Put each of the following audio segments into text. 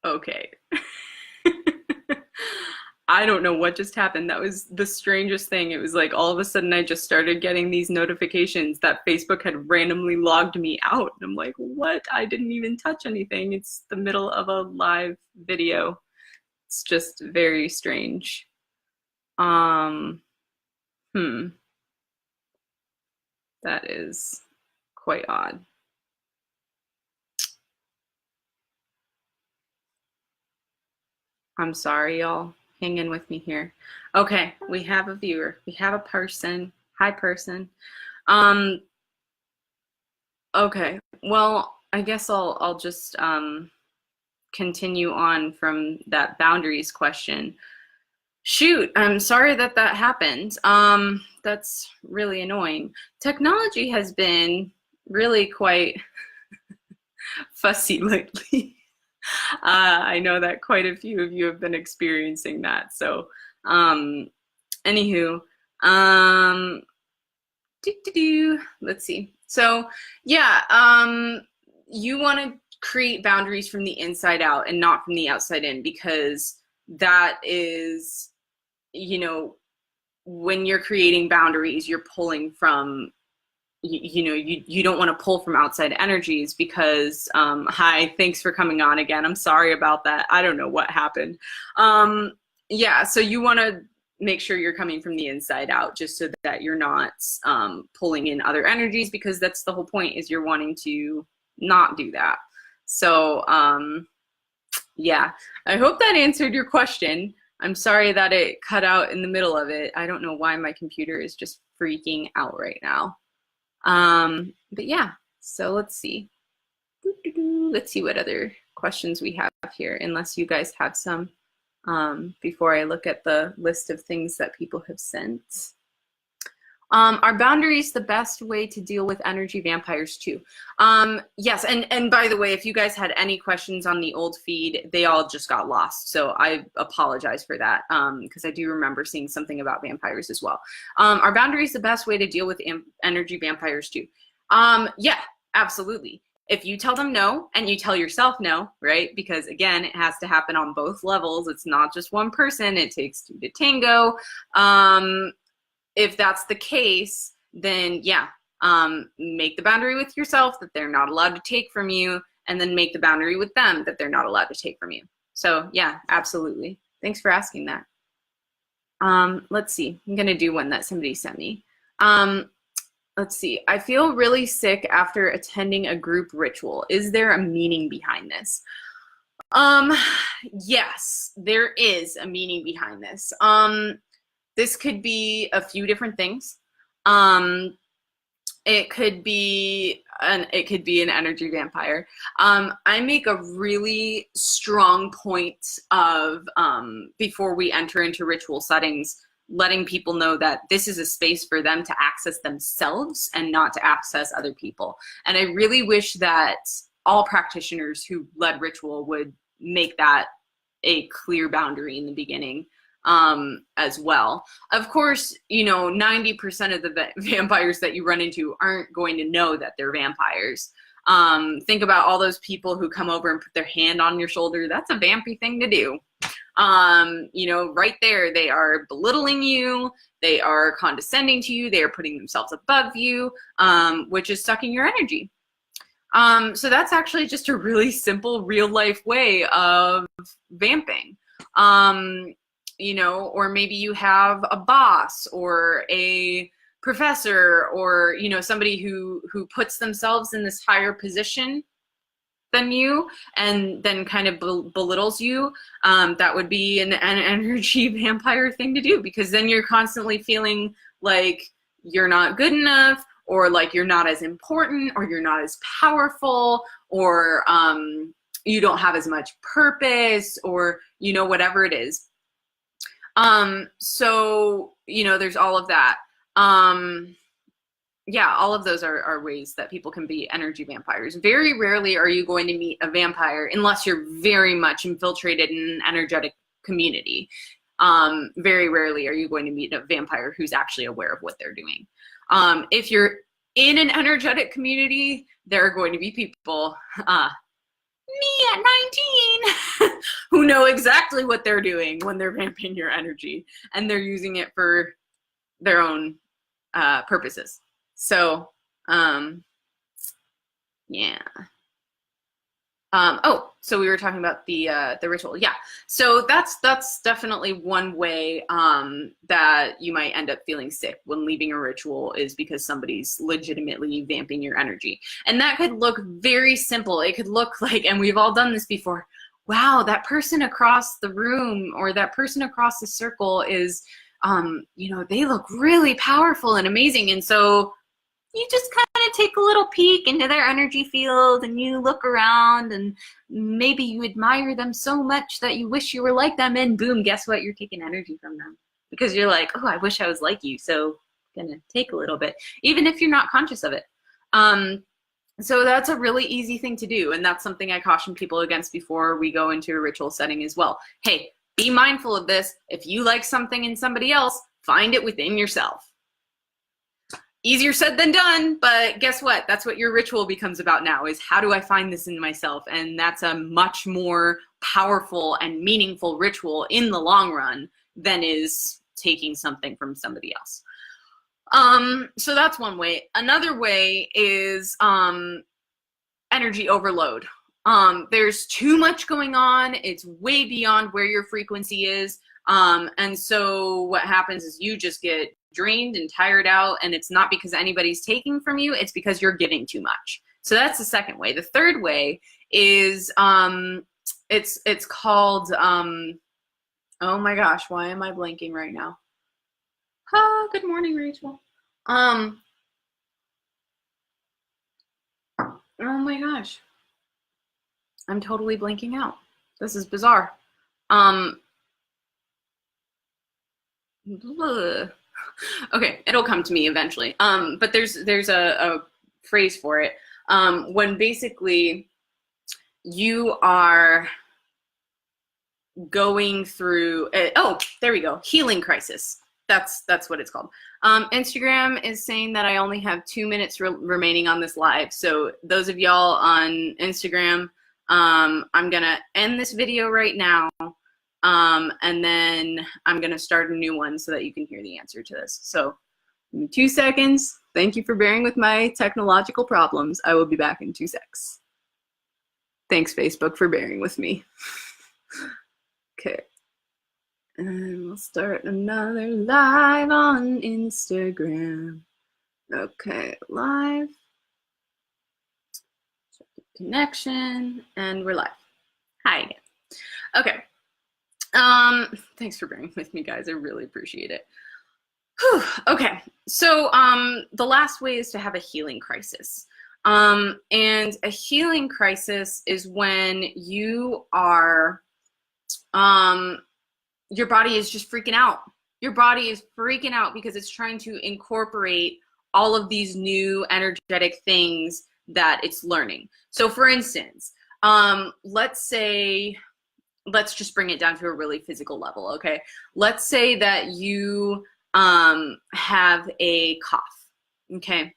Okay. I don't know what just happened. That was the strangest thing. It was like all of a sudden I just started getting these notifications that Facebook had randomly logged me out. And I'm like, what? I didn't even touch anything. It's the middle of a live video. It's just very strange. Um, hmm, that is quite odd. I'm sorry, y'all. Hang in with me here. Okay, we have a viewer. We have a person. Hi, person. Um, okay. Well, I guess I'll just continue on from that boundaries question. Shoot, I'm sorry that that happened. That's really annoying. Technology has been really quite fussy lately. I know that quite a few of you have been experiencing that. So, anywho, um, let's see. So, yeah, you want to create boundaries from the inside out and not from the outside in, because that is, you know, when you're creating boundaries, you're pulling from, you don't want to pull from outside energies because, hi, thanks for coming on again. I'm sorry about that. I don't know what happened. Yeah, so you want to make sure you're coming from the inside out, just so that you're not pulling in other energies, because that's the whole point, is you're wanting to not do that. So yeah, I hope that answered your question. I'm sorry that it cut out in the middle of it. I don't know why my computer is just freaking out right now. But yeah, so let's see. Let's see what other questions we have here, unless you guys have some, before I look at the list of things that people have sent. Are boundaries the best way to deal with energy vampires too? Yes, and by the way, if you guys had any questions on the old feed, they all just got lost. So I apologize for that, because I do remember seeing something about vampires as well. Are boundaries the best way to deal with energy vampires too? Yeah, absolutely. If you tell them no, and you tell yourself no, right? Because again, it has to happen on both levels. It's not just one person, it takes two to tango. If that's the case, then yeah, make the boundary with yourself that they're not allowed to take from you, and then make the boundary with them that they're not allowed to take from you. So yeah, absolutely. Thanks for asking that. Let's see, I'm gonna do one that somebody sent me. Let's see, I feel really sick after attending a group ritual. Is there a meaning behind this? Yes, there is a meaning behind this. This could be a few different things. It could be an energy vampire. I make a really strong point of, before we enter into ritual settings, letting people know that this is a space for them to access themselves and not to access other people. And I really wish that all practitioners who led ritual would make that a clear boundary in the beginning. As well. Of course, 90% of the vampires that you run into aren't going to know that they're vampires. Think about all those people who come over and put their hand on your shoulder. That's a vampy thing to do. Right there, they are belittling you, they are condescending to you, they are putting themselves above you, which is sucking your energy. So that's actually just a really simple real life way of vamping. Or maybe you have a boss or a professor or, somebody who puts themselves in this higher position than you and then kind of belittles you. That would be an energy vampire thing to do, because then you're constantly feeling like you're not good enough, or like you're not as important, or you're not as powerful, or you don't have as much purpose, or, whatever it is. So, there's all of that. Yeah, all of those are ways that people can be energy vampires. Very rarely are you going to meet a vampire unless you're very much infiltrated in an energetic community. Very rarely are you going to meet a vampire who's actually aware of what they're doing. If you're in an energetic community, there are going to be people, me at 19, who know exactly what they're doing when they're vamping your energy, and they're using it for their own purposes. So, yeah. Oh, so we were talking about the ritual. Yeah. So that's definitely one way that you might end up feeling sick when leaving a ritual, is because somebody's legitimately vamping your energy. And that could look very simple. It could look like, and we've all done this before, wow, that person across the room or that person across the circle is, you know, they look really powerful and amazing. And so you just kind of take a little peek into their energy field, and you look around, and maybe you admire them so much that you wish you were like them, and boom, guess what? You're taking energy from them because you're like, oh, I wish I was like you. So I'm gonna take a little bit, even if you're not conscious of it. So that's a really easy thing to do, and that's something I caution people against before we go into a ritual setting as well. Hey, be mindful of this. If you like something in somebody else, find it within yourself. Easier said than done, but guess what? That's what your ritual becomes about now, is how do I find this in myself? And that's a much more powerful and meaningful ritual in the long run than is taking something from somebody else. So that's one way. Another way is energy overload. There's too much going on. It's way beyond where your frequency is. And so what happens is you just get drained and tired out, and it's not because anybody's taking from you, it's because you're giving too much. So that's the second way. The third way is it's called oh my gosh, why am I blanking right now? Good morning, Rachel. Oh my gosh, I'm totally blanking out. This is bizarre. Okay, it'll come to me eventually. But there's a phrase for it. When basically you are going through oh, there we go, healing crisis. That's what it's called. Instagram is saying that I only have 2 minutes remaining on this live. So those of y'all on Instagram, I'm gonna end this video right now. And then I'm gonna start a new one so that you can hear the answer to this. So give me 2 seconds. Thank you for bearing with my technological problems. I will be back in 2 secs. Thanks, Facebook, for bearing with me. Okay. And we'll start another live on Instagram. Okay, live. Connection, and we're live. Hi again. Okay. Thanks for bearing with me, guys. I really appreciate it. Whew. Okay, so the last way is to have a healing crisis. And a healing crisis is when you are, your body is just freaking out. Your body is freaking out because it's trying to incorporate all of these new energetic things that it's learning. So for instance, let's just bring it down to a really physical level, okay? Let's say that you have a cough, okay?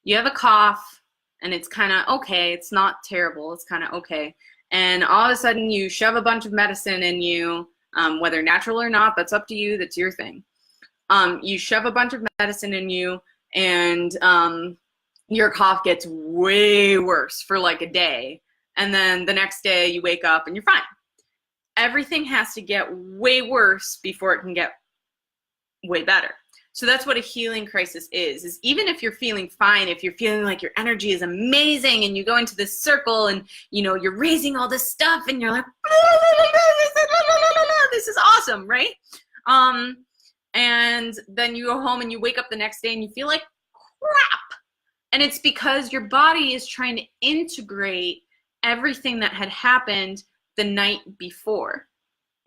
You have a cough, and it's kind of okay. It's not terrible. It's kind of okay. And all of a sudden, you shove a bunch of medicine in you, whether natural or not, that's up to you. That's your thing. You shove a bunch of medicine in you, and your cough gets way worse for like a day. And then the next day, you wake up and you're fine. Everything has to get way worse before it can get way better. So that's what a healing crisis is even if you're feeling fine, if you're feeling like your energy is amazing and you go into this circle and, you know, you're raising all this stuff and you're like, this is awesome, right? And then you go home and you wake up the next day and you feel like crap. And it's because your body is trying to integrate everything that had happened the night before.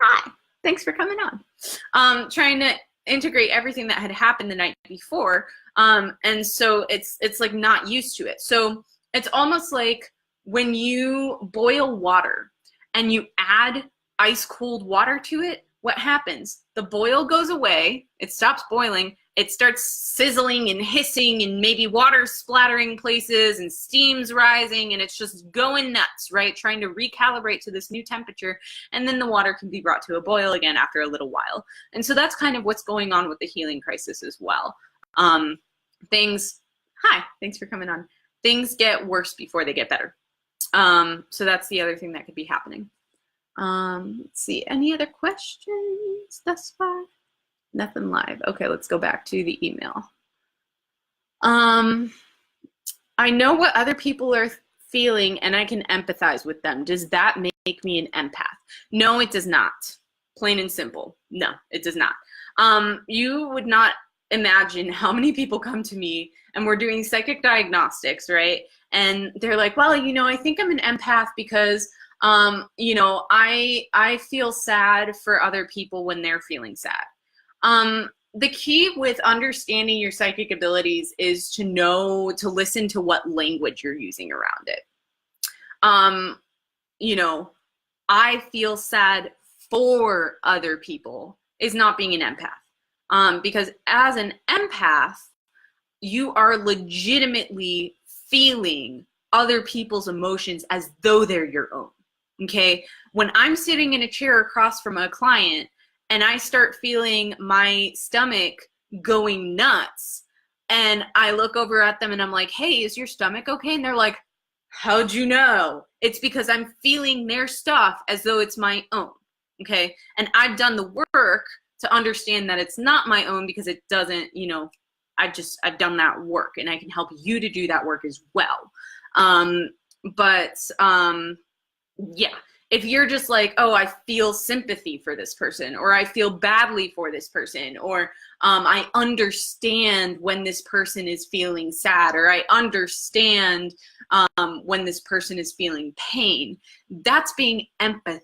Hi, thanks for coming on. Trying to integrate everything that had happened the night before. And so it's like not used to it. So it's almost like when you boil water and you add ice cold water to it, what happens? The boil goes away, it stops boiling, it starts sizzling and hissing and maybe water splattering places and steam's rising and it's just going nuts, right? Trying to recalibrate to this new temperature, and then the water can be brought to a boil again after a little while. And so that's kind of what's going on with the healing crisis as well. Hi, thanks for coming on. Things get worse before they get better. So that's the other thing that could be happening. Let's see, any other questions thus far? Nothing live. Okay, let's go back to the email. I know what other people are feeling and I can empathize with them. Does that make me an empath? No, it does not. Plain and simple. No, it does not. You would not imagine how many people come to me and we're doing psychic diagnostics, right? And they're like, well, you know, I think I'm an empath because, you know, I feel sad for other people when they're feeling sad. The key with understanding your psychic abilities is to know, to listen to what language you're using around it. You know, I feel sad for other people is not being an empath. Because as an empath, you are legitimately feeling other people's emotions as though they're your own, okay? When I'm sitting in a chair across from a client and I start feeling my stomach going nuts and I look over at them and I'm like, hey, is your stomach okay? And they're like, how'd you know? It's because I'm feeling their stuff as though it's my own, okay? And I've done the work to understand that it's not my own because it doesn't, you know, I've done that work and I can help you to do that work as well. Yeah, if you're just like, oh, I feel sympathy for this person, or I feel badly for this person, or I understand when this person is feeling sad, or I understand when this person is feeling pain, that's being empathetic.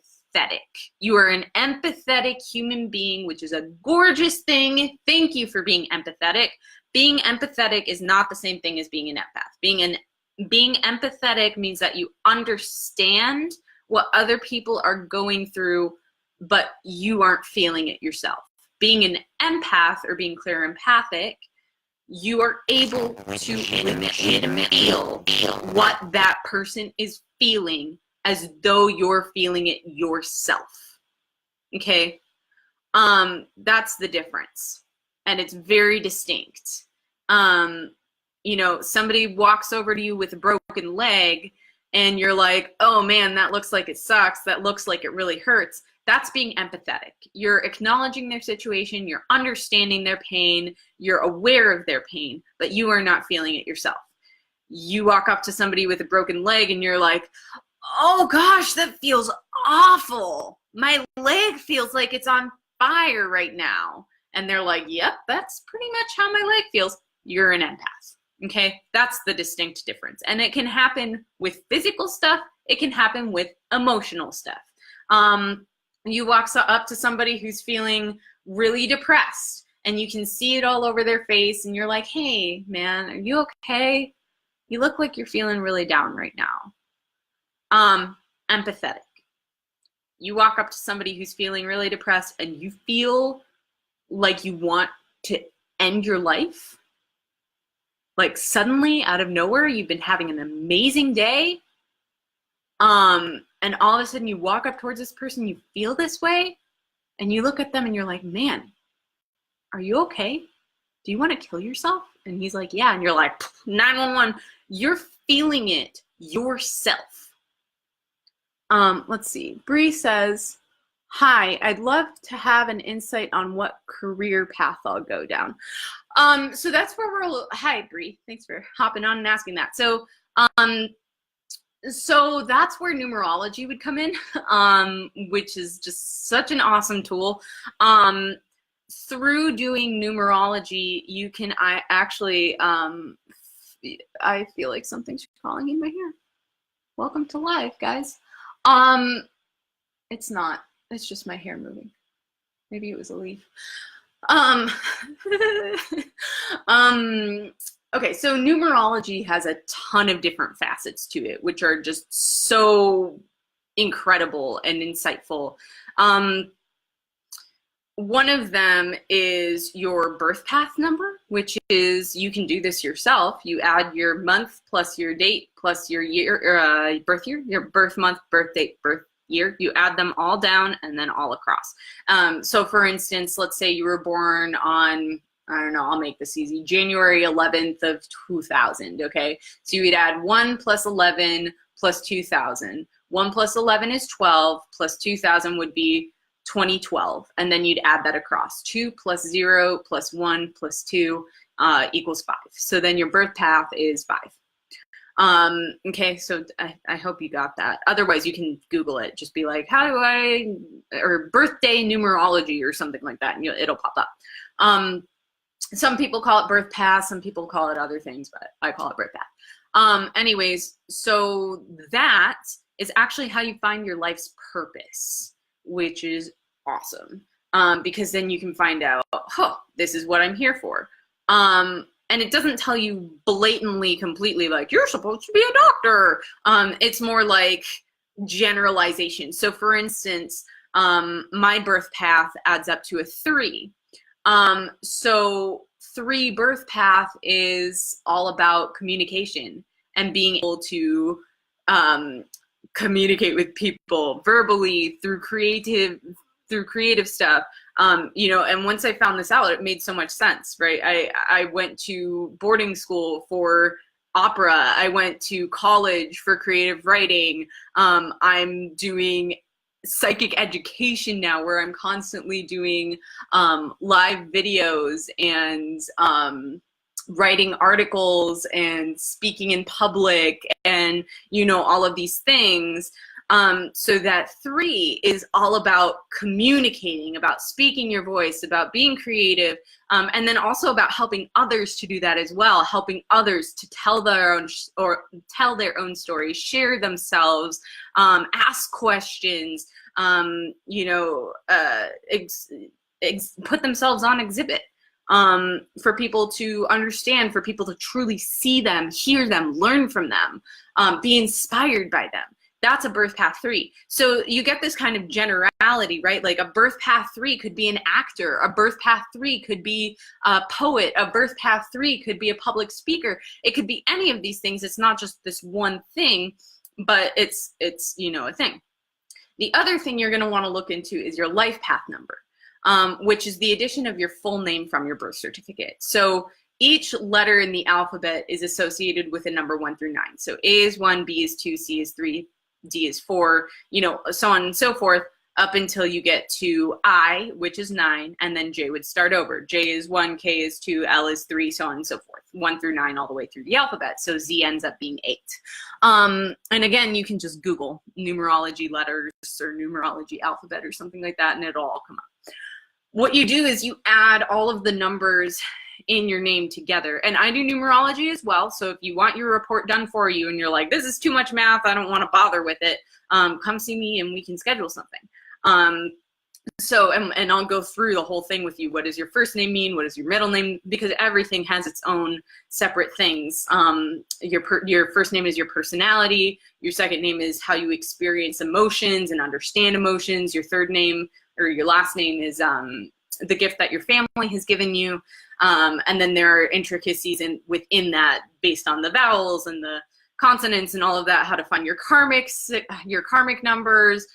You are an empathetic human being, which is a gorgeous thing. Thank you for being empathetic. Being empathetic is not the same thing as being an empath. Being empathetic means that you understand what other people are going through, but you aren't feeling it yourself. Being an empath or being clairempathic, you are able to feel what that person is feeling as though you're feeling it yourself. Okay? That's the difference. And it's very distinct. You know, somebody walks over to you with a broken leg and you're like, oh man, that looks like it sucks. That looks like it really hurts. That's being empathetic. You're acknowledging their situation. You're understanding their pain. You're aware of their pain, but you are not feeling it yourself. You walk up to somebody with a broken leg and you're like, oh gosh, that feels awful. My leg feels like it's on fire right now. And they're like, yep, that's pretty much how my leg feels. You're an empath. Okay, that's the distinct difference. And it can happen with physical stuff. It can happen with emotional stuff. You walk up to somebody who's feeling really depressed and you can see it all over their face and you're like, hey, man, are you okay? You look like you're feeling really down right now. Empathetic. You walk up to somebody who's feeling really depressed and you feel like you want to end your life. Like suddenly out of nowhere, you've been having an amazing day. And all of a sudden you walk up towards this person, you feel this way, and you look at them and you're like, man, are you okay? Do you want to kill yourself? And he's like, yeah. And you're like, 911, you're feeling it yourself. Let's see. Bree says, hi, I'd love to have an insight on what career path I'll go down. So that's where hi, Bree, thanks for hopping on and asking that. So that's where numerology would come in, which is just such an awesome tool. Through doing numerology, you can, I feel like something's crawling in my hair. Welcome to live, guys. It's not, it's just my hair moving. Maybe it was a leaf. Okay, so numerology has a ton of different facets to it, which are just so incredible and insightful. one of them is your birth path number, which is, you can do this yourself. You add your month plus your date plus your year, birth year, your birth month, birth date, birth year. You add them all down and then all across. So for instance, let's say you were born on, I don't know, I'll make this easy, January 11th of 2000, okay? So you would add 1 plus 11 plus 2000. 1 plus 11 is 12, plus 2000 would be 2012, and then you'd add that across. 2 plus 0 plus 1 plus 2 equals 5. So then your birth path is 5. Okay, so I hope you got that. Otherwise, you can Google it. Just be like, how do I, or birthday numerology or something like that, and it'll pop up. Some people call it birth path, some people call it other things, but I call it birth path. Anyways, so that is actually how you find your life's purpose, which is awesome, because then you can find out, oh, this is what I'm here for. And it doesn't tell you blatantly, completely, like, you're supposed to be a doctor. It's more like generalization. So for instance, my birth path adds up to a 3. So 3 birth path is all about communication and being able to communicate with people verbally through creative stuff. You know, and once I found this out, it made so much sense, right? I went to boarding school for opera. I went to college for creative writing. I'm doing psychic education now, where I'm constantly doing live videos and writing articles and speaking in public, and, you know, all of these things. So that 3 is all about communicating, about speaking your voice, about being creative, and then also about helping others to do that as well, helping others to tell their own stories, share themselves, ask questions, you know, put themselves on exhibit, for people to understand, for people to truly see them, hear them, learn from them, be inspired by them. That's a birth path 3. So you get this kind of generality, right? Like a birth path 3 could be an actor. A birth path 3 could be a poet. A birth path 3 could be a public speaker. It could be any of these things. It's not just this one thing, but it's you know, a thing. The other thing you're going to want to look into is your life path number, which is the addition of your full name from your birth certificate. So each letter in the alphabet is associated with a number 1 through 9. So A is 1, B is 2, C is 3, D is 4, you know, so on and so forth, up until you get to I, which is 9, and then J would start over. J is 1, K is 2, L is 3, so on and so forth, 1 through 9 all the way through the alphabet. So Z ends up being 8. And again, you can just Google numerology letters or numerology alphabet or something like that, and it'll all come up. What you do is you add all of the numbers in your name together. And I do numerology as well. So if you want your report done for you and you're like, this is too much math, I don't want to bother with it, come see me and we can schedule something. And I'll go through the whole thing with you. What does your first name mean? What is your middle name? Because everything has its own separate things. Your first name is your personality. Your second name is how you experience emotions and understand emotions. Your third name or your last name is the gift that your family has given you. And then there are intricacies within that based on the vowels and the consonants and all of that, how to find your karmic numbers,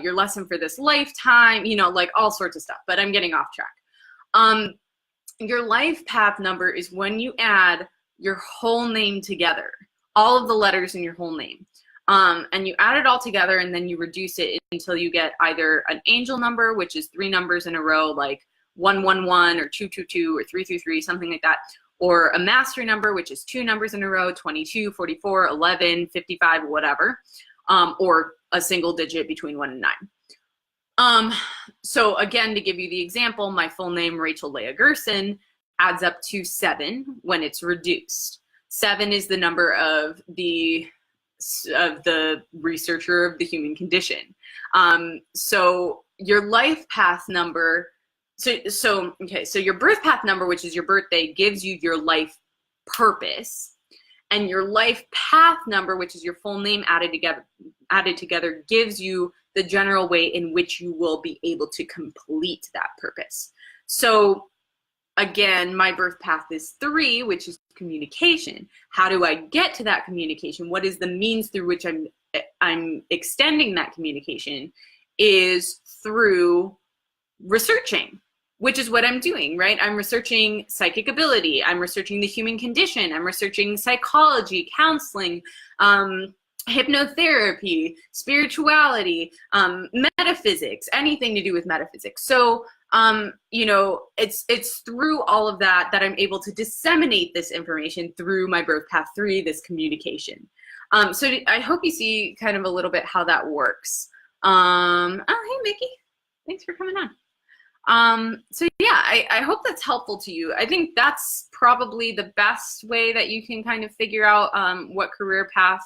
your lesson for this lifetime, you know, like all sorts of stuff, but I'm getting off track. Your life path number is when you add your whole name together, all of the letters in your whole name. And you add it all together and then you reduce it until you get either an angel number, which is 3 numbers in a row, like 111 or 222 or 333, something like that, or a master number, which is 2 numbers in a row, 22, 44, 11, 55, whatever, or a single digit between 1 and 9. So again, to give you the example, my full name, Rachel Leah Gerson, adds up to 7 when it's reduced. 7 is the number of the researcher of the human condition. So your life path number, so your birth path number, which is your birthday, gives you your life purpose, and your life path number, which is your full name added together, gives you the general way in which you will be able to complete that purpose. So again, my birth path is 3, which is communication. How do I get to that communication? What is the means through which I'm extending that communication? Is through researching, which is what I'm doing, right? I'm researching psychic ability. I'm researching the human condition. I'm researching psychology, counseling, hypnotherapy, spirituality, metaphysics, anything to do with metaphysics. So, you know, it's through all of that that I'm able to disseminate this information through my birth path 3, this communication. So I hope you see kind of a little bit how that works. Oh, hey, Mickey. Thanks for coming on. So yeah, I hope that's helpful to you. I think that's probably the best way that you can kind of figure out what career path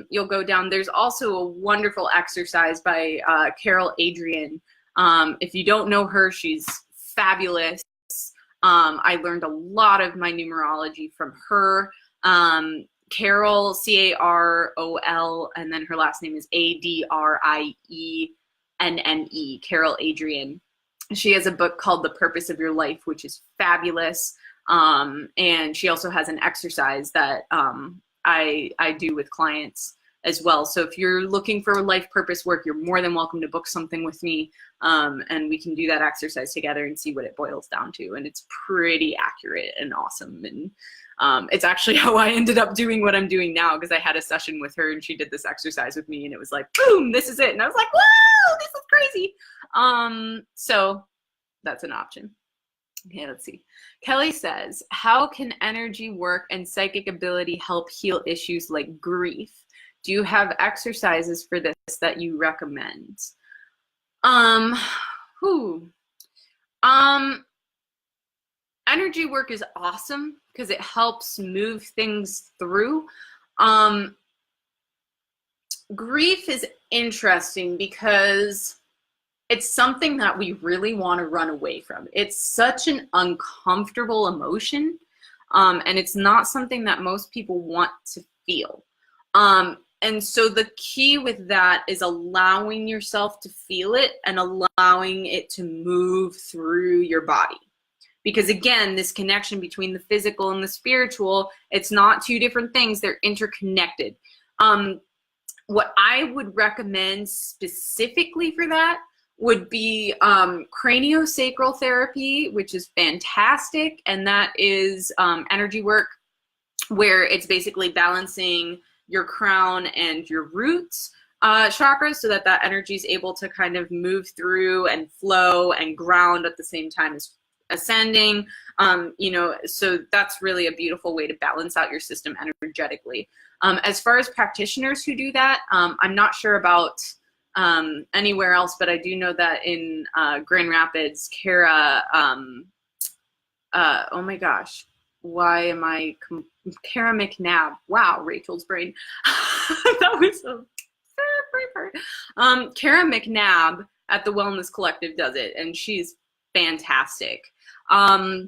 you'll go down. There's also a wonderful exercise by Carol Adrian. If you don't know her, she's fabulous. I learned a lot of my numerology from her. Carol, C-A-R-O-L, and then her last name is A-D-R-I-E-N-N-E, Carol Adrian. She has a book called The Purpose of Your Life, which is fabulous. And she also has an exercise that I do with clients as well. So if you're looking for life purpose work, you're more than welcome to book something with me. And we can do that exercise together and see what it boils down to. And it's pretty accurate and awesome. And it's actually how I ended up doing what I'm doing now, because I had a session with her and she did this exercise with me and it was like, boom, this is it. And I was like, whoa, this is crazy. So that's an option. Okay, let's see. Kelly says, how can energy work and psychic ability help heal issues like grief? Do you have exercises for this that you recommend? Energy work is awesome because it helps move things through. Grief is interesting because it's something that we really want to run away from. It's such an uncomfortable emotion, and it's not something that most people want to feel. And so the key with that is allowing yourself to feel it and allowing it to move through your body. Because again, this connection between the physical and the spiritual, it's not two different things, they're interconnected. What I would recommend specifically for that would be craniosacral therapy, which is fantastic. And that is energy work where it's basically balancing your crown and your roots chakras so that that energy is able to kind of move through and flow and ground at the same time as ascending. You know, so that's really a beautiful way to balance out your system energetically. As far as practitioners who do that, I'm not sure about anywhere else, but I do know that in Grand Rapids, Kara, oh my gosh, why am I, Kara McNabb, wow, Rachel's brain, that was a brain part. Kara McNabb at the Wellness Collective does it, and she's fantastic. Then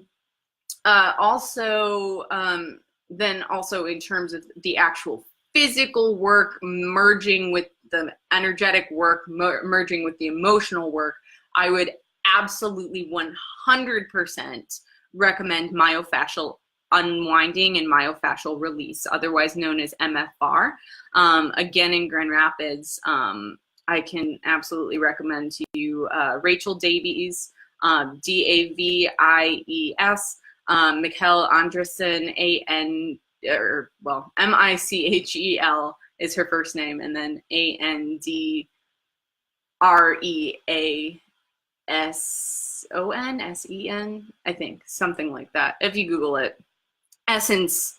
also in terms of the actual physical work, merging with the energetic work, merging with the emotional work, I would absolutely 100% recommend myofascial unwinding and myofascial release, otherwise known as MFR. Again, in Grand Rapids, I can absolutely recommend to you Rachel Davies, D-A-V-I-E-S, Michelle Andresen, M-I-C-H-E-L is her first name, and then A-N-D-R-E-A-S-O-N, I think, something like that. If you Google it, Essence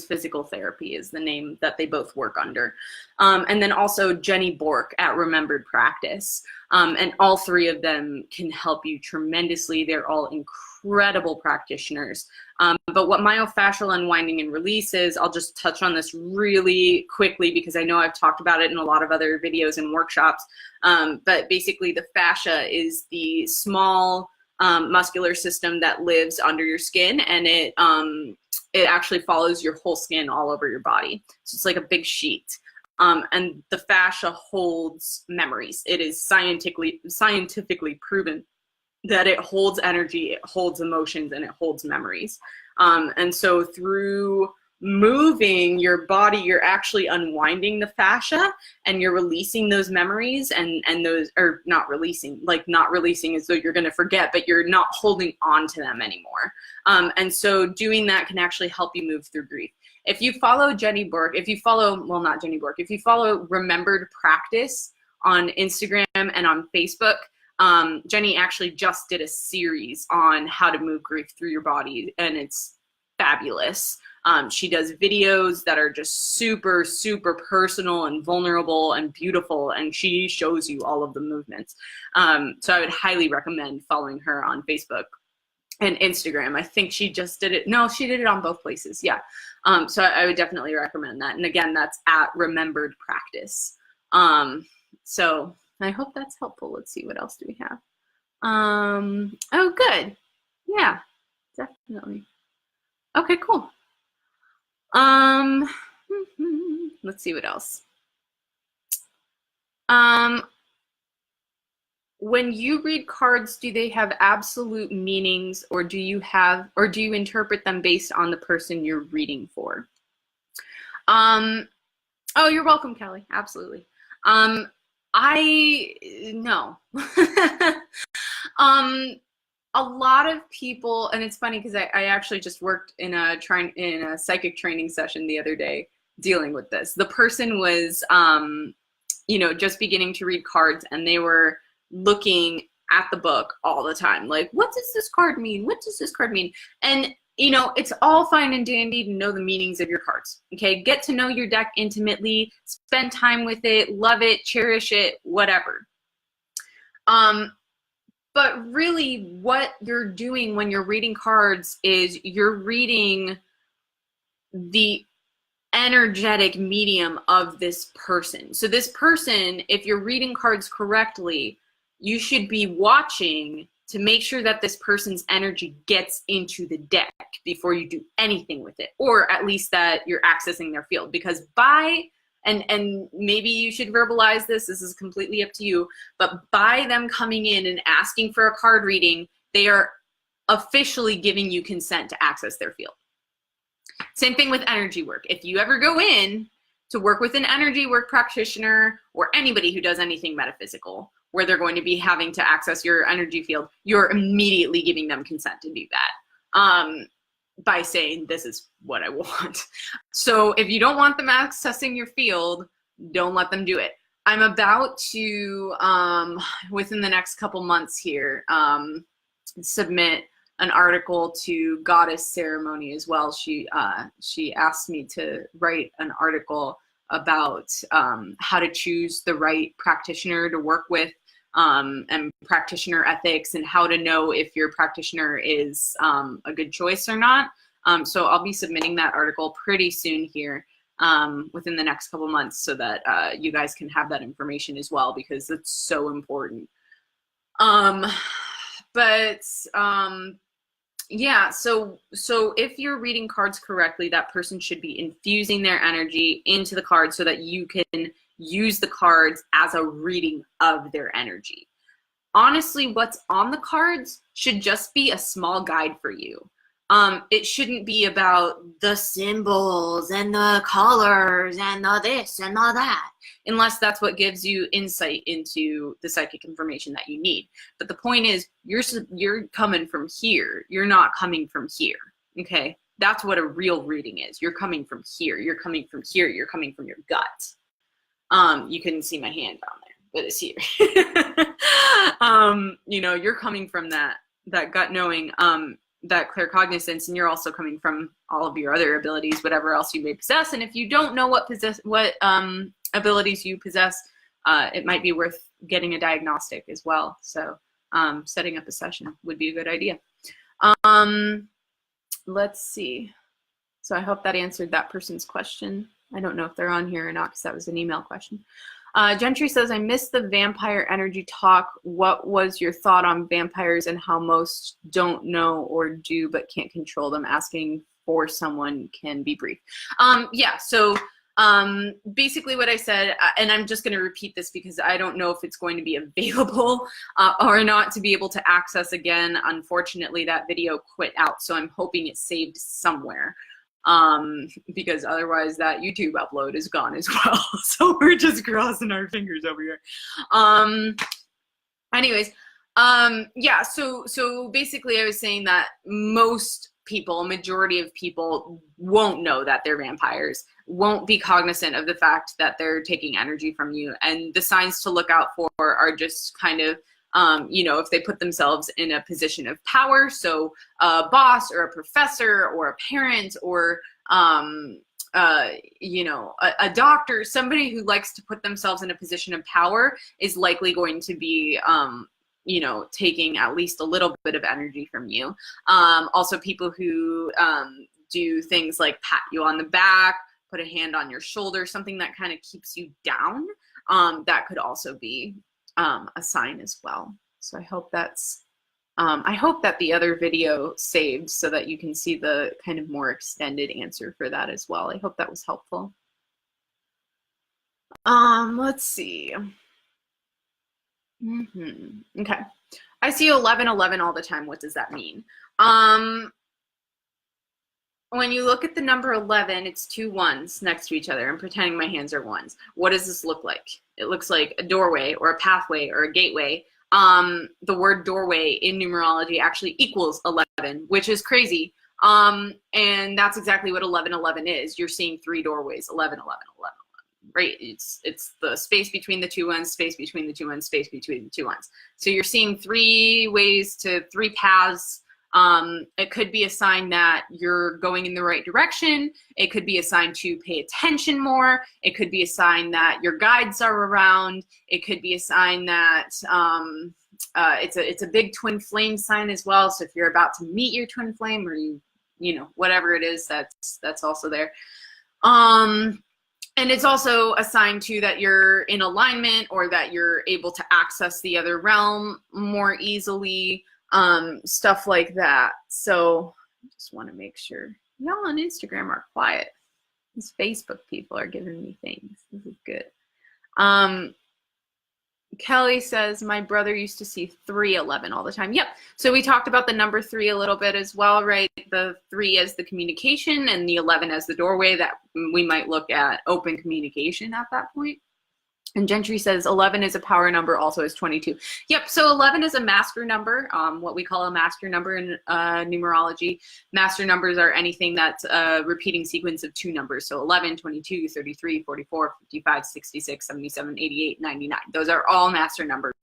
Physical Therapy is the name that they both work under. And then also Jenny Bork at Remembered Practice. And all three of them can help you tremendously. They're all incredible practitioners. But what myofascial unwinding and release is, I'll just touch on this really quickly because I know I've talked about it in a lot of other videos and workshops. But basically the fascia is the small muscular system that lives under your skin, and it actually follows your whole skin all over your body. So it's like a big sheet. And the fascia holds memories. It is scientifically proven that it holds energy, it holds emotions, and it holds memories. And so through moving your body, you're actually unwinding the fascia and you're releasing those memories, and those are not releasing as though you're going to forget, but you're not holding on to them anymore. And so doing that can actually help you move through grief. If you follow Jenny Bork, if you follow Remembered Practice on Instagram and on Facebook, Jenny actually just did a series on how to move grief through your body, and it's fabulous. She does videos that are just super, super personal and vulnerable and beautiful, and she shows you all of the movements. So I would highly recommend following her on Facebook and Instagram. I think she just did it. No, she did it on both places. Yeah. So I would definitely recommend that. And again, that's at Remembered Practice. So I hope that's helpful. Let's see, what else do we have? Oh, good. Yeah, definitely. Okay, cool. Let's see what else. When you read cards, do they have absolute meanings, or do you interpret them based on the person you're reading for? Oh, you're welcome, Kelly. Absolutely. No. A lot of people, and it's funny because I actually just worked in a psychic training session the other day dealing with this. The person was, just beginning to read cards, and they were looking at the book all the time. Like, what does this card mean? What does this card mean? And, it's all fine and dandy to know the meanings of your cards. Okay. Get to know your deck intimately, spend time with it, love it, cherish it, whatever. But really what you're doing when you're reading cards is you're reading the energetic medium of this person. So this person, if you're reading cards correctly, you should be watching to make sure that this person's energy gets into the deck before you do anything with it, or at least that you're accessing their field. Because and maybe you should verbalize this is completely up to you, but by them coming in and asking for a card reading, they are officially giving you consent to access their field. Same thing with energy work. If you ever go in to work with an energy work practitioner or anybody who does anything metaphysical, where they're going to be having to access your energy field, you're immediately giving them consent to do that by saying, this is what I want. So if you don't want them accessing your field, don't let them do it. I'm about to, within the next couple months here, submit an article to Goddess Ceremony as well. She asked me to write an article about how to choose the right practitioner to work with, and practitioner ethics, and how to know if your practitioner is a good choice or not. So I'll be submitting that article pretty soon here, within the next couple months, so that you guys can have that information as well, because it's so important. Yeah, so if you're reading cards correctly, that person should be infusing their energy into the cards so that you can use the cards as a reading of their energy. Honestly, what's on the cards should just be a small guide for you. It shouldn't be about the symbols and the colors and the this and the that, unless that's what gives you insight into the psychic information that you need. But the point is, you're coming from here. You're not coming from here. Okay? That's what a real reading is. You're coming from here. You're coming from here. You're coming from your gut. You couldn't see my hand down there, but it's here. You're coming from that gut knowing, that claircognizance, and you're also coming from all of your other abilities, whatever else you may possess. And if you don't know what abilities you possess, it might be worth getting a diagnostic as well. So setting up a session would be a good idea. Let's see. So I hope that answered that person's question. I don't know if they're on here or not, because that was an email question. Gentry says, I missed the vampire energy talk. What was your thought on vampires and how most don't know or do but can't control them? Asking for someone can be brief. Yeah, so Basically what I said, and I'm just going to repeat this because I don't know if it's going to be available or not to be able to access again. Unfortunately, that video quit out, so I'm hoping it's saved somewhere, because otherwise that YouTube upload is gone as well. So we're just crossing our fingers over here. Anyways, yeah, so basically I was saying that most people, majority of people, won't know that they're vampires, won't be cognizant of the fact that they're taking energy from you. And the signs to look out for are just kind of, you know, if they put themselves in a position of power, so a boss or a professor or a parent or, you know, a doctor, somebody who likes to put themselves in a position of power is likely going to be, you know, taking at least a little bit of energy from you. Also people who do things like pat you on the back, put a hand on your shoulder, something that kind of keeps you down, that could also be a sign as well. So I hope that's, I hope that the other video saved so that you can see the kind of more extended answer for that as well. I hope that was helpful. Let's see. Okay. I see 1111 all the time. What does that mean? When you look at the number 11, it's two ones next to each other. I'm pretending my hands are ones. What does this look like? It looks like a doorway or a pathway or a gateway. The word doorway in numerology actually equals 11, which is crazy. And that's exactly what 1111 is. You're seeing three doorways, 11, 11, 11. Right? It's the space between the two ones, space between the two ones, space between the two ones. So you're seeing three ways to three paths. It could be a sign that you're going in the right direction. It could be a sign to pay attention more. It could be a sign that your guides are around. It could be a sign that it's a big twin flame sign as well. So if you're about to meet your twin flame, or you know, whatever it is, that's also there. And it's also a sign too that you're in alignment, or that you're able to access the other realm more easily, stuff like that. So I just want to make sure y'all on Instagram are quiet. These Facebook people are giving me things. This is good. Kelly says, my brother used to see 311 all the time. Yep. So we talked about the number 3 a little bit as well, right? The 3 as the communication and the 11 as the doorway, that we might look at open communication at that point. And Gentry says 11 is a power number, also is 22. Yep, so 11 is a master number, what we call a master number in numerology. Master numbers are anything that's a repeating sequence of 2 numbers. So 11, 22, 33, 44, 55, 66, 77, 88, 99. Those are all master numbers.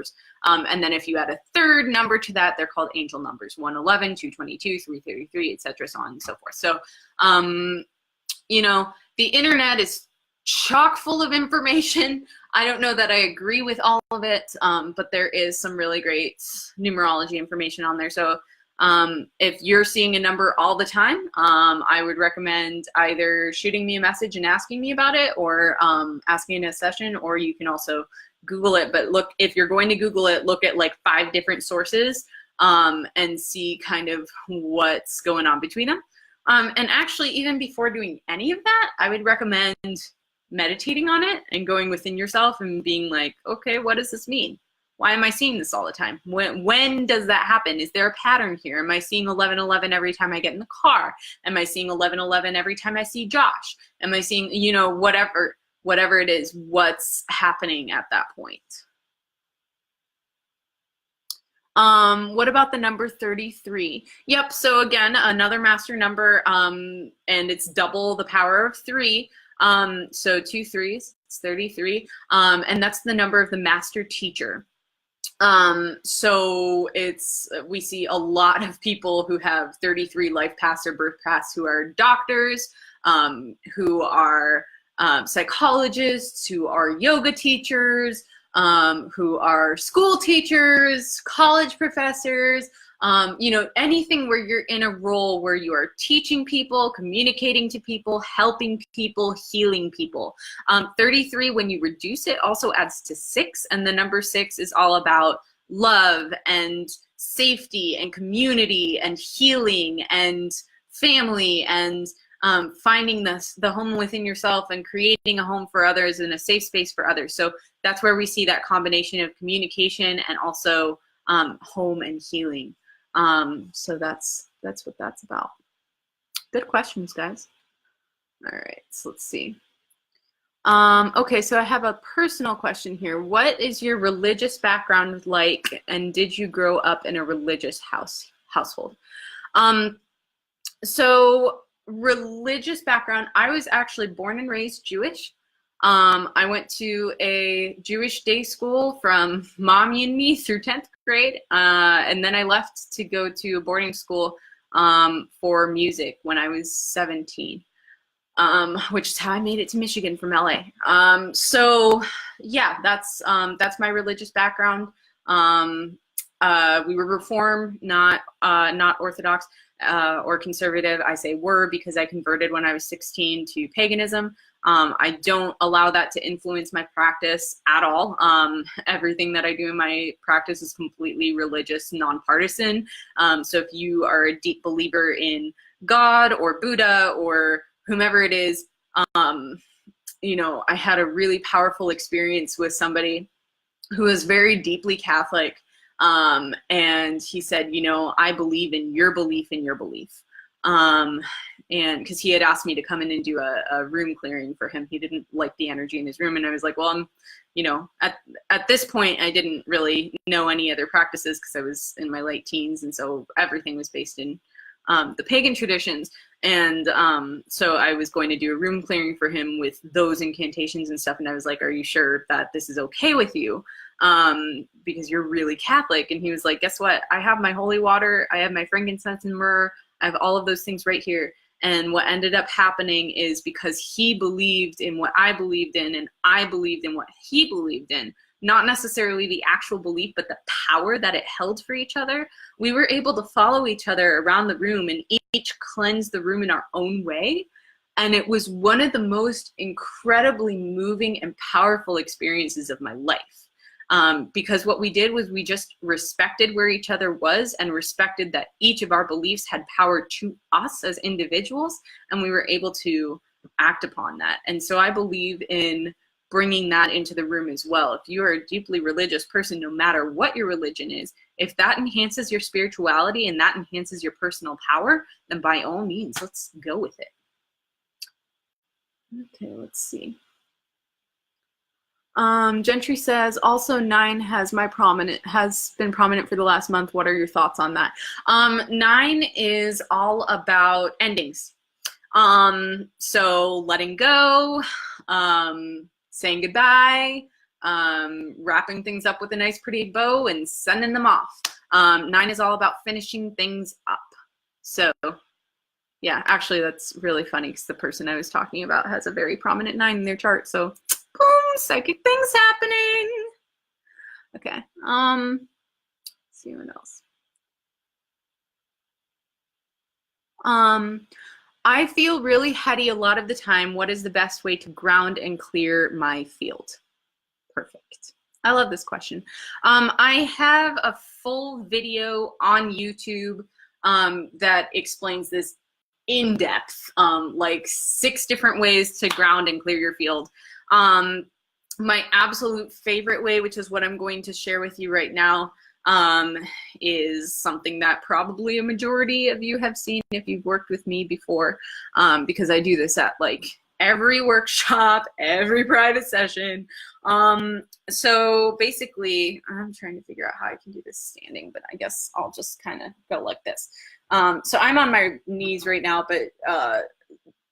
And then if you add a third number to that, they're called angel numbers. 111, 222, 333, etc., so on and so forth. So, you know, the internet is chock full of information. I don't know that I agree with all of it, but there is some really great numerology information on there. So if you're seeing a number all the time, I would recommend either shooting me a message and asking me about it, or asking in a session, or you can also Google it. But look, if you're going to Google it, look at like 5 different sources and see kind of what's going on between them. And actually, even before doing any of that, I would recommend meditating on it and going within yourself and being like, okay, what does this mean? Why am I seeing this all the time? When does that happen? Is there a pattern here? Am I seeing 1111 every time I get in the car? Am I seeing 1111 every time I see Josh? Am I seeing, you know, whatever it is, what's happening at that point? What about the number 33? Yep, so again, another master number, and it's double the power of 3. So 2 3s, it's 33. And that's the number of the master teacher. So we see a lot of people who have 33 life paths or birth paths who are doctors, who are psychologists, who are yoga teachers, who are school teachers, college professors, you know, anything where you're in a role where you are teaching people, communicating to people, helping people, healing people. 33, when you reduce it, also adds to 6, and the number 6 is all about love and safety and community and healing and family and finding the home within yourself and creating a home for others and a safe space for others. So that's where we see that combination of communication and also home and healing. So that's what that's about. Good questions, guys. All right, so let's see. Okay, so I have a personal question here. What is your religious background like, and did you grow up in a religious household? So religious background, I was actually born and raised Jewish. I went to a Jewish day school from mommy and me through 10th grade, and then I left to go to a boarding school for music when I was 17. Which is how I made it to Michigan from LA. So yeah, that's my religious background. We were Reform, not Orthodox or conservative. I say were because I converted when I was 16 to paganism. I don't allow that to influence my practice at all. Everything that I do in my practice is completely religious, nonpartisan. So if you are a deep believer in God or Buddha or whomever it is, you know, I had a really powerful experience with somebody who was very deeply Catholic. And he said, you know, I believe in your belief in your belief. And because he had asked me to come in and do a room clearing for him. He didn't like the energy in his room. And I was like, well, I'm, you know, at this point, I didn't really know any other practices because I was in my late teens. And so everything was based in the pagan traditions. And so I was going to do a room clearing for him with those incantations and stuff. And I was like, are you sure that this is okay with you? Because you're really Catholic. And he was like, guess what? I have my holy water. I have my frankincense and myrrh. I have all of those things right here. And what ended up happening is because he believed in what I believed in and I believed in what he believed in, not necessarily the actual belief, but the power that it held for each other, we were able to follow each other around the room and each cleanse the room in our own way. And it was one of the most incredibly moving and powerful experiences of my life. Because what we did was we just respected where each other was and respected that each of our beliefs had power to us as individuals, and we were able to act upon that. And so I believe in bringing that into the room as well. If you are a deeply religious person, no matter what your religion is, if that enhances your spirituality and that enhances your personal power, then by all means, let's go with it. Okay, let's see. Gentry says, also 9 has been prominent for the last month. What are your thoughts on that? 9 is all about endings. So letting go, saying goodbye, wrapping things up with a nice pretty bow and sending them off. 9 is all about finishing things up. So yeah, actually that's really funny because the person I was talking about has a very prominent 9 in their chart. So boom, psychic things happening. Okay, let's see what else. I feel really heady a lot of the time. What is the best way to ground and clear my field? Perfect. I love this question. I have a full video on YouTube that explains this in depth, like 6 different ways to ground and clear your field. My absolute favorite way, which is what I'm going to share with you right now, is something that probably a majority of you have seen if you've worked with me before, because I do this at like every workshop, every private session. So basically, I'm trying to figure out how I can do this standing, but I guess I'll just kind of go like this. So I'm on my knees right now, but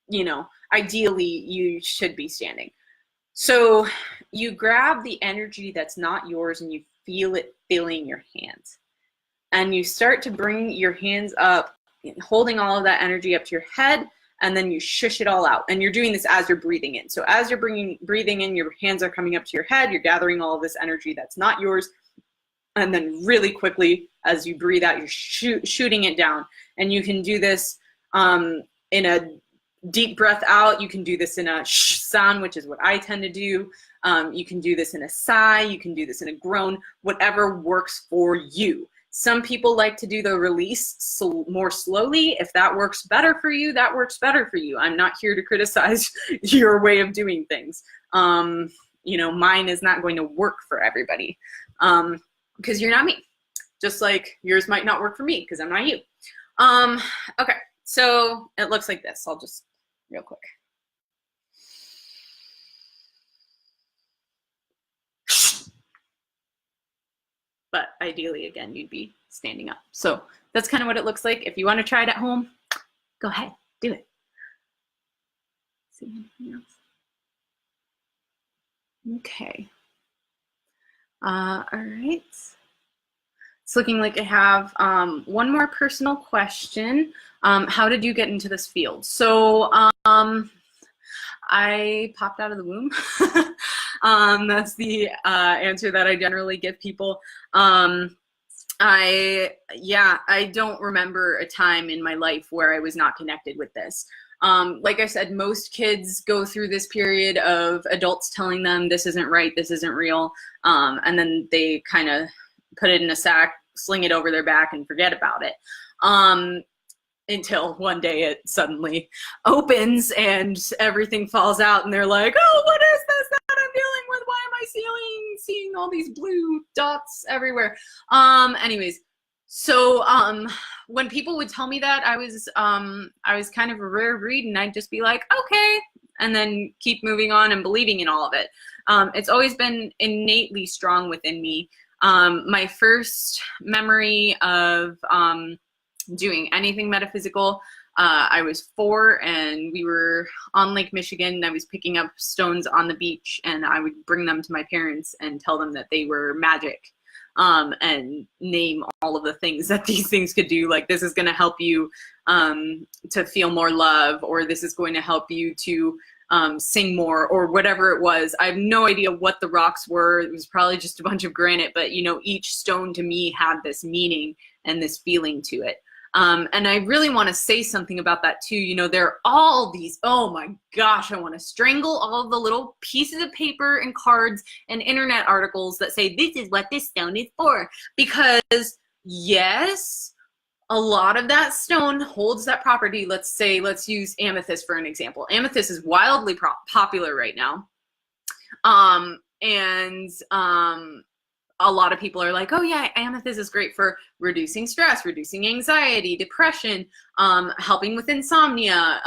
you know, ideally you should be standing. So you grab the energy that's not yours and you feel it filling your hands. And you start to bring your hands up, holding all of that energy up to your head, and then you shush it all out. And you're doing this as you're breathing in. So as you're breathing in, your hands are coming up to your head, you're gathering all of this energy that's not yours. And then really quickly, as you breathe out, you're shooting it down. And you can do this in a deep breath out. You can do this in a shh sound, which is what I tend to do. You can do this in a sigh. You can do this in a groan, whatever works for you. Some people like to do the release more slowly. If that works better for you, that works better for you. I'm not here to criticize your way of doing things. You know, mine is not going to work for everybody, because you're not me. Just like yours might not work for me because I'm not you. Okay, so it looks like this. I'll just real quick. But ideally, again, you'd be standing up. So that's kind of what it looks like. If you want to try it at home, go ahead, do it. See anything else? Okay. All right. It's looking like I have one more personal question. How did you get into this field? So I popped out of the womb. That's the answer that I generally give people. I don't remember a time in my life where I was not connected with this. Like I said, most kids go through this period of adults telling them this isn't right, this isn't real, and then they kind of put it in a sack, sling it over their back, and forget about it. Until one day it suddenly opens and everything falls out and they're like, oh, what is this that I'm dealing with? Why am I seeing all these blue dots everywhere? Anyways, so when people would tell me that, I was kind of a rare breed, and I'd just be like, okay, and then keep moving on and believing in all of it. It's always been innately strong within me. My first memory of doing anything metaphysical, I was 4 and we were on Lake Michigan, and I was picking up stones on the beach, and I would bring them to my parents and tell them that they were magic, and name all of the things that these things could do. Like, this is going to help you to feel more love, or this is going to help you to sing more, or whatever it was. I have no idea what the rocks were. It was probably just a bunch of granite, but you know, each stone to me had this meaning and this feeling to it. And I really want to say something about that too. You know, there are all these, oh my gosh, I want to strangle all of the little pieces of paper and cards and internet articles that say this is what this stone is for. Because yes, a lot of that stone holds that property. Let's use amethyst for an example. Amethyst is wildly popular right now. A lot of people are like, oh yeah, amethyst is great for reducing stress, reducing anxiety, depression, helping with insomnia,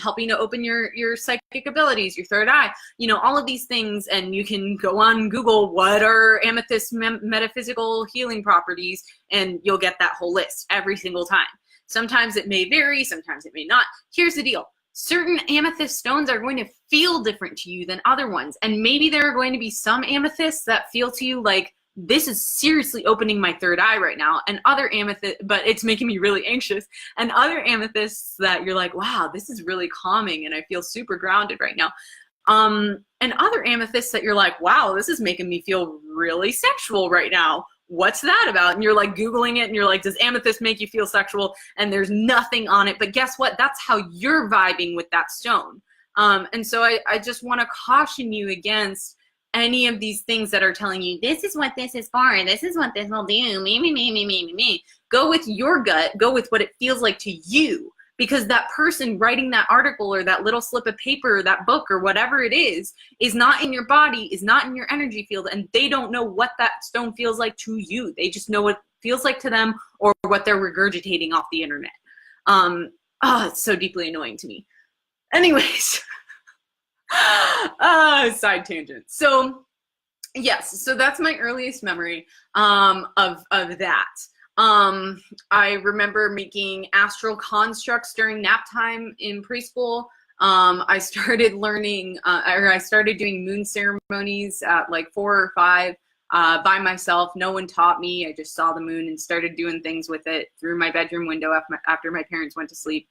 helping to open your psychic abilities, your third eye, you know, all of these things. And you can go on Google, what are amethyst metaphysical healing properties, and you'll get that whole list every single time. Sometimes it may vary, sometimes it may not. Here's the deal. Certain amethyst stones are going to feel different to you than other ones. And maybe there are going to be some amethysts that feel to you like, this is seriously opening my third eye right now, and other amethyst, but it's making me really anxious, and other amethysts that you're like, wow, this is really calming and I feel super grounded right now. And other amethysts that you're like, wow, this is making me feel really sexual right now. What's that about? And you're like Googling it and you're like, does amethyst make you feel sexual? And there's nothing on it, but guess what? That's how you're vibing with that stone. And so I just want to caution you against any of these things that are telling you, this is what this is for, and this is what this will do, me. Go with your gut, go with what it feels like to you, because that person writing that article or that little slip of paper or that book or whatever it is not in your body, is not in your energy field, and they don't know what that stone feels like to you. They just know what it feels like to them or what they're regurgitating off the internet. It's so deeply annoying to me. Anyways. Side tangent. So yes, so that's my earliest memory of that. I remember making astral constructs during nap time in preschool. I started learning, I started doing moon ceremonies at like 4 or 5 by myself. No one taught me. I just saw the moon and started doing things with it through my bedroom window after my parents went to sleep.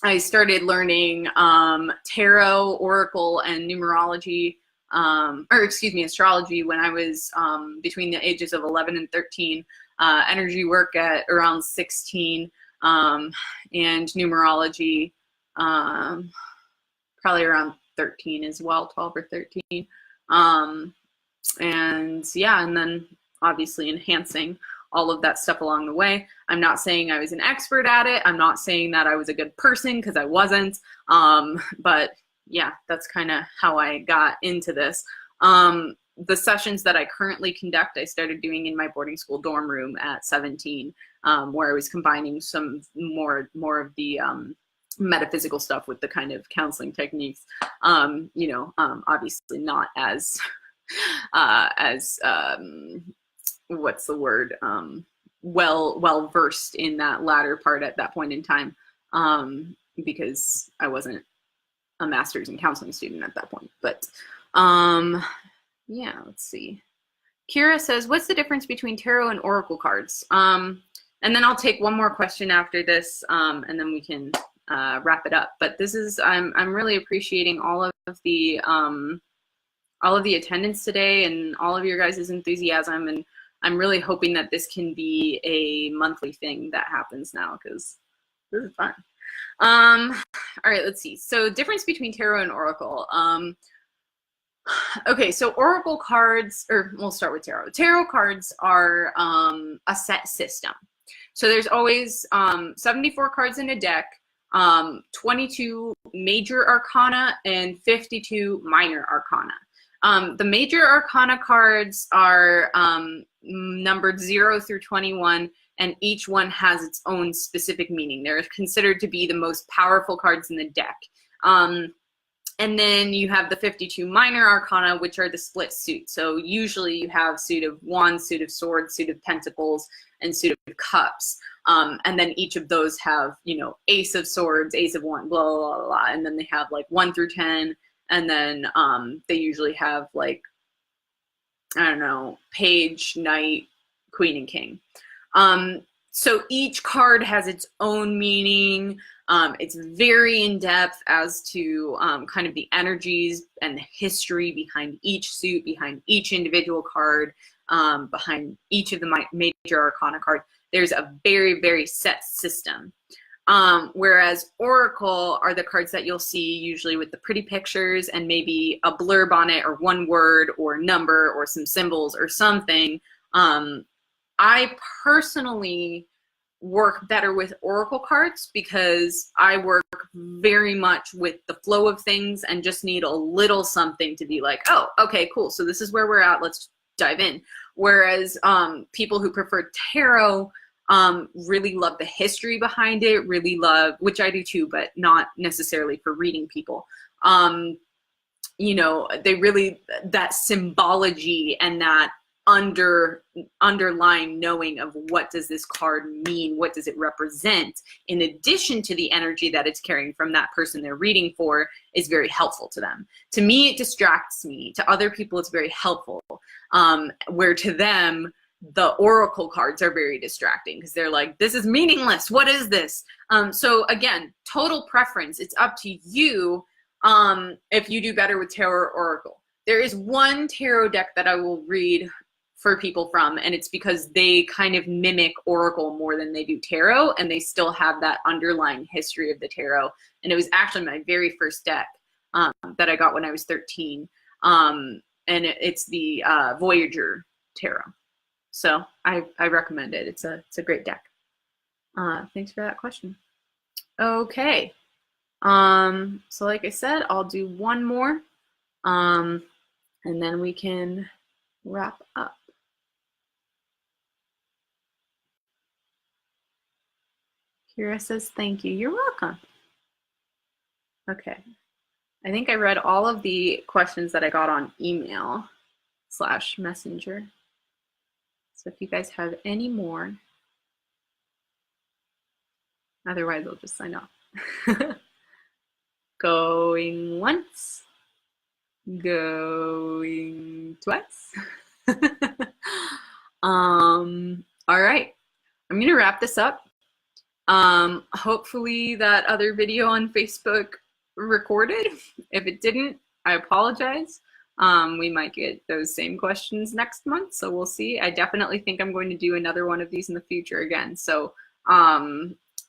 I started learning tarot, oracle, and numerology, astrology when I was between the ages of 11 and 13, energy work at around 16, and numerology probably around 13 as well, 12 or 13. And yeah, and then obviously enhancing all of that stuff along the way. I'm not saying I was an expert at it. I'm not saying that I was a good person, because I wasn't. But yeah, that's kind of how I got into this. The sessions that I currently conduct, I started doing in my boarding school dorm room at 17, where I was combining some more of the metaphysical stuff with the kind of counseling techniques. Obviously not as what's the word, well versed in that latter part at that point in time, because I wasn't a master's in counseling student at that point. But yeah, let's see. Kira says, what's the difference between tarot and oracle cards? And then I'll take one more question after this, and then we can wrap it up. But this is, I'm really appreciating all of the attendance today and all of your guys' enthusiasm, and I'm really hoping that this can be a monthly thing that happens now, because this is fun. All right, let's see. So difference between tarot and oracle. Okay, so oracle cards, or we'll start with tarot. Tarot cards are a set system. So there's always 74 cards in a deck, 22 major arcana, and 52 minor arcana. The major arcana cards are numbered 0 through 21, and each one has its own specific meaning. They're considered to be the most powerful cards in the deck. And then you have the 52 minor arcana, which are the split suit. So usually you have suit of wands, suit of swords, suit of pentacles, and suit of cups. And then each of those have, ace of swords, ace of wands, blah, blah, blah, blah. And then they have like 1 through 10. And then they usually have like, I don't know, page, knight, queen, and king. So each card has its own meaning. It's very in-depth as to kind of the energies and the history behind each suit, behind each individual card, behind each of the major arcana cards. There's a very, very set system. Whereas oracle are the cards that you'll see usually with the pretty pictures and maybe a blurb on it, or one word or number or some symbols or something. I personally work better with oracle cards because I work very much with the flow of things and just need a little something to be like, oh, okay, cool. So this is where we're at. Let's dive in. Whereas people who prefer tarot really love the history behind it, really love, which I do too, but not necessarily for reading people. They really, that symbology and that underlying knowing of what does this card mean, what does it represent, in addition to the energy that it's carrying from that person they're reading for, is very helpful to them. To me, it distracts me. To other people, it's very helpful. Where to them, the oracle cards are very distracting because they're like, this is meaningless. What is this? So again, total preference. It's up to you if you do better with tarot or oracle. There is one tarot deck that I will read for people from, and it's because they kind of mimic oracle more than they do tarot, and they still have that underlying history of the tarot. And it was actually my very first deck that I got when I was 13. And it's the Voyager Tarot. So I recommend it. It's a great deck. Thanks for that question. Okay. So like I said, I'll do one more, and then we can wrap up. Kira says, thank you. You're welcome. Okay. I think I read all of the questions that I got on email/messenger. So if you guys have any more, otherwise I'll just sign off. Going once, going twice. All right, I'm gonna wrap this up. Hopefully that other video on Facebook recorded. If it didn't, I apologize. We might get those same questions next month, so we'll see. I definitely think I'm going to do another one of these in the future again. So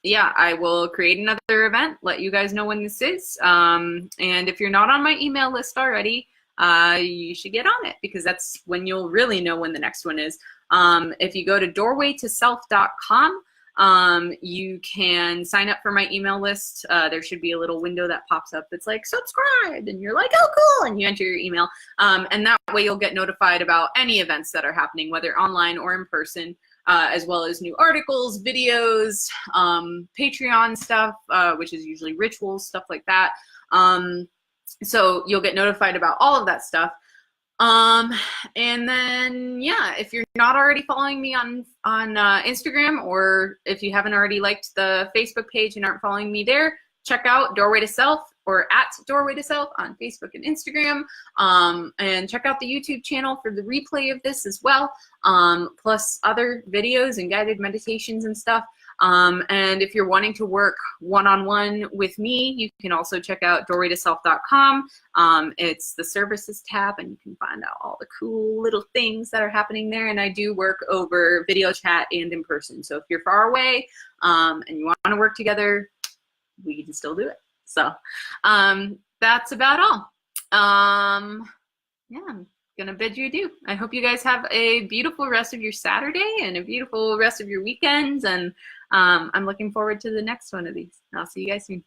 yeah, I will create another event, let you guys know when this is. And if you're not on my email list already, you should get on it, because that's when you'll really know when the next one is. If you go to doorwaytoself.com, you can sign up for my email list. There should be a little window that pops up that's like, subscribe, and you're like, oh, cool, and you enter your email. And that way you'll get notified about any events that are happening, whether online or in person, as well as new articles, videos, Patreon stuff, which is usually rituals, stuff like that. So you'll get notified about all of that stuff. And then, yeah, if you're not already following me on Instagram, or if you haven't already liked the Facebook page and aren't following me there, check out Doorway to Self, or at Doorway to Self on Facebook and Instagram. And check out the YouTube channel for the replay of this as well, plus other videos and guided meditations and stuff. And if you're wanting to work one-on-one with me, you can also check out doorwaytoself.com. It's the services tab, and you can find out all the cool little things that are happening there. And I do work over video chat and in person. So if you're far away and you want to work together, we can still do it. So that's about all. Yeah, I'm gonna bid you adieu. I hope you guys have a beautiful rest of your Saturday and a beautiful rest of your weekends, and I'm looking forward to the next one of these. I'll see you guys soon.